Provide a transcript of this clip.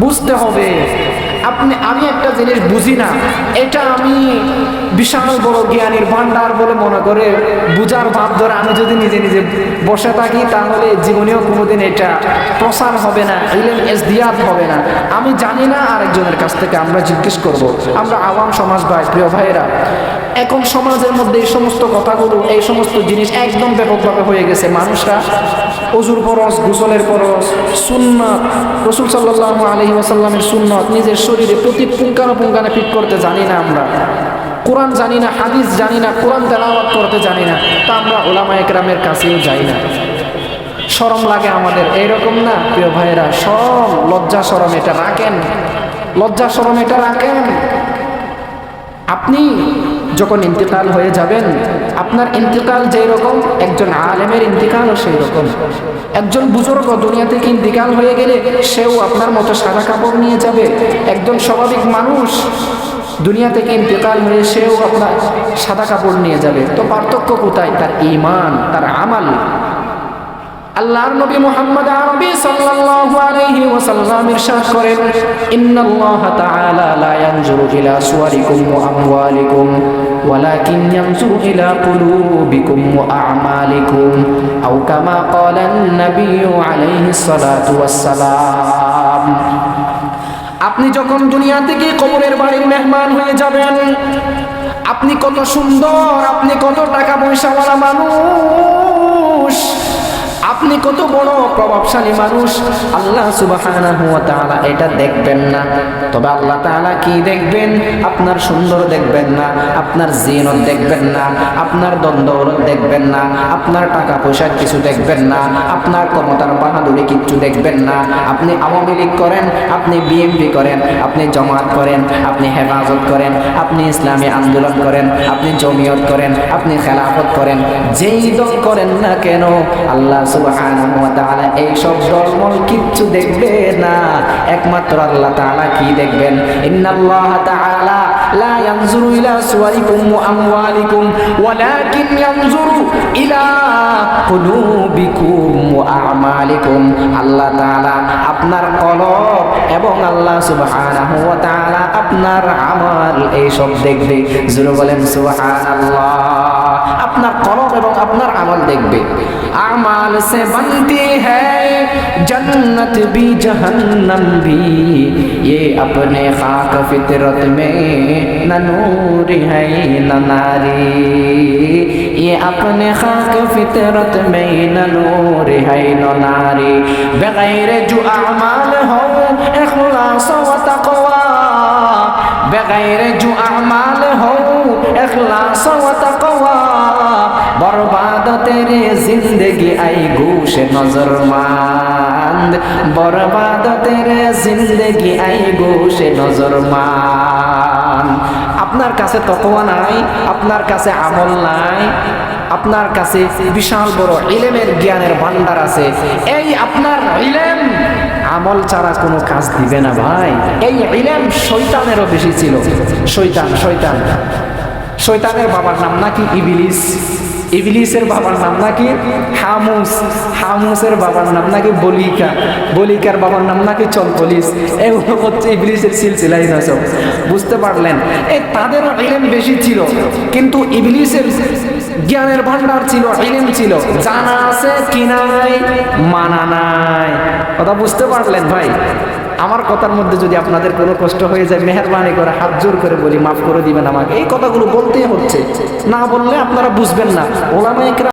বুঝতে হবে। আমি একটা জিনিস বুঝি না, এটা আমি বিশাল বড় জ্ঞানীর ভান্ডার বলে মনে করে বুঝার ভাব ধরে আমি যদি নিজে নিজে বসে থাকি, তাহলে জীবনেও কোনোদিন এটা প্রসার হবে না, ইলম ইজদিয়াদ হবে না। আমি জানি না, আরেকজনের কাছ থেকে আমরা জিজ্ঞেস করব। আমরা আওয়াম সমাজ ভাই, প্রিয় ভাইয়েরা, এখন সমাজের মধ্যে এই সমস্ত কথাগুলো, এই সমস্ত জিনিস একদম ব্যাপকভাবে হয়ে গেছে। মানুষরা ওযুর ফরজ, গোসলের ফরজ, সুন্নাত, রাসূল সাল্লাল্লাহু আলাইহি ওয়াসাল্লামের সুন্নাত নিজের শরীরে প্রতি পুঙ্খানুপুঙ্খানে ফিট করতে জানি না। আমরা কোরআন জানি না, হাদিস জানি না, কোরআন তেলাওয়াত করতে জানি না, তা আমরা উলামায়ে কেরামের কাছেও যাই না। শরম লাগে আমাদের, এইরকম না প্রিয় ভাইয়েরা? শরম, লজ্জা শরম এটা রাখেন, লজ্জা শরম এটা রাখেন। আপনি যখন ইন্তেকাল হয়ে যাবেন, আপনার ইন্তেকাল যেই রকম, একজন আলেমের ইন্তেকালও সেই রকম। একজন বুজুর্গ দুনিয়া থেকে ইন্তেকাল হয়ে গেলে সেও আপনার মতো সাদা কাপড় নিয়ে যাবে। একজন স্বাভাবিক মানুষ দুনিয়া থেকে ইন্তেকাল হয়ে সেও আপনার সাদা কাপড় নিয়ে যাবে। তো পার্থক্য কোথায়? তার ঈমান, তার আমাল। আল্লাহর নবী মুহাম্মদ আরবি সাল্লাল্লাহু আলাইহি ওয়াসাল্লাম ইরশাদ করেন, ইন্নাল্লাহা তাআলা লা ইয়ানজুরু ইলা সুওয়ারিকুম ওয়া আমওয়ালিকুম ওয়ালাকিন ইয়ানজুরু ইলা কুলুবিকুম ওয়া আ'মালিকুম, আও কামা ক্বালা an-নাবিয়্যু আলাইহিস সালাতু ওয়াস সালাম। আপনি যখন দুনিয়া থেকে কবরের বাড়ির মেহমান হয়ে যাবেন, আপনি কত সুন্দর, আপনি কত টাকা পয়সাওয়ালা মানুষ, আপনি কত বড় প্রভাবশালী মানুষ, আল্লাহ সুবহানাহু ওয়া তাআলা এটা দেখবেন না। তবে আল্লাহ তাআলা কি দেখবেন? আপনার সুন্দর দেখবেন না, আপনার জিনত দেখবেন না, আপনার দ্বন্দ্ব দেখবেন না, আপনার টাকা পয়সা কিছু দেখবেন না, আপনার ক্ষমতার বাহাদুরি কিচ্ছু দেখবেন না। আপনি আওয়ামী লীগ করেন, আপনি বিএনপি করেন, আপনি জামাত করেন, আপনি হেফাজত করেন, আপনি ইসলামী আন্দোলন করেন, আপনি জমিয়ত করেন, আপনি খেলাফত করেন, যেই দল করেন না কেন, আল্লাহ সুবহানাহু ওয়া তাআলা এই সব দলমল কিচ্ছু দেখবে না। একমাত্র আল্লাহ তাআলা কি দেখবেন? ইন্নাল্লাহা তাআলা লা ইয়ানজুরু ইলা সুওয়ারিকুম ওয়া আমওয়ালিকুম ওয়ালাকিন ইয়ানজুরু ইলা কুলুবিকুম ওয়া আ'মালিকুম। আল্লাহ তাআলা আপনার কলব এবং আল্লাহ সুবহানাহু ওয়া তাআলা আপনার আমল এই সব দেখবে। জোরে বলেন সুবহানাল্লাহ। আপনার কলব এবং আপনার আমল দেখবে। আমাল से बनती है जन्नत भी जहन्नम भी, ये अपने खाक फितरत में न नूर है न नारी, ये अपने खाक फितरत में न नूर है न नारी, बगैर जो अमाल हो इखलास व तक़वा, बगैर जो अमाल हो इखलास व तक़वा, बर्बाद तेरे जिंदगी आई गोश नजर मांद, बर्बाद तेरे जिंदगी आई गोश नजर मांद। আপনার কাছে তাকওয়া নাই, আপনার কাছে আমল নাই, আপনার কাছে বিশাল বড় ইলমের জ্ঞানের ভান্ডার আছে, এই আপনার ইলম আমল ছাড়া কোনো কাজ দিবে না ভাই। এই ইলম শয়তানেরও বেশি ছিল। শয়তানের বাবার নাম নাকি ইবলিস, ইবলিসের বাবার নাম নাকি হামুস, হামুসের বাবার নাম নাকি বলিকা, বলিকার বাবার নাম নাকি চলপলিস। এগুলো হচ্ছে ইবলিসের সিলসিলাই নাসব। বুঝতে পারলেন? এই তাদেরও ইলম বেশি ছিল, কিন্তু ইবলিসের জ্ঞানের ভান্ডার ছিল, ইলম ছিল, জানা আছে কি নাই, মানা নাই। কথা বুঝতে পারলেন ভাই? আমার কথার মধ্যে যদি আপনাদের কোনো কষ্ট হয়ে যায়, মেহেরবানি করে হাত জোর করে বলি, মাফ করে দিবেন আমাকে। এই কথাগুলো বলতেই হচ্ছে, না বললে আপনারা বুঝবেন না। ওলামায়ে কেরাম